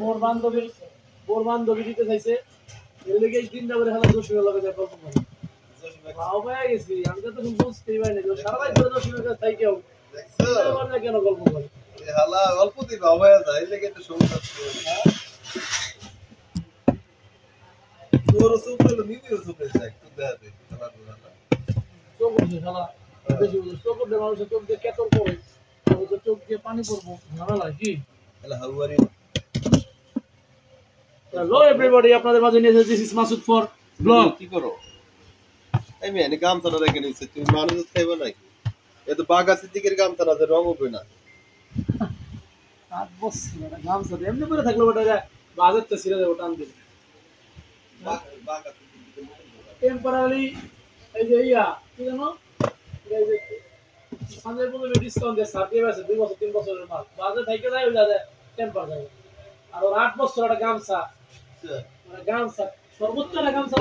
মোর বান্ধবী দিতে চাইছে এর লেগে এই তিনটা করে খেলা দোষী লাগে যায় গল্প করে ভাও পাই গেছি আমি তো তখন বুঝতেই পারি না সারা রাত ধরে দোষী কাছে তাই কেউ দেখছো না কেন গল্প করে এই হালা গল্প দি ভাও পাই যায় এই লেগে তো সমস্যা তোর সুপলে নিবিও সুপলে যায় তো দেখাতে খেলা খেলা চোখ উঠে খেলা বেশি চোখ উঠে মানুষের চোখ দিয়ে কেতর করে চোখ দিয়ে পানি পড়বো ঝামেলা কি hello how are you hello everybody আপনাদের মাঝে নিয়ে এসেছি this is Masud for blog কি করো এই মেয়ে গামছা না রেখে নিছে তুমি মানুষ খাইবো নাকি এ তো বাগা সিদ্দিকের গামছা না যে রং হবে না আট বছর এটা গামছা এমনি করে থাকলো ওটা বাজার তো ছিড়ে দেবো টান দিবে বাগা টেম্পোরারি এই যে ইয়া কি জানো এই যে সঞ্জয় বলে ডিসকাউন্ট দিয়ে সার দিয়ে আছে 2 বছর 3 বছরের মাল বাজার থেকে যায় ওই যায় টেম্পার যায় আর 8 বছর একটা গামছা গামছা সর্বোচ্চ একটা গামছা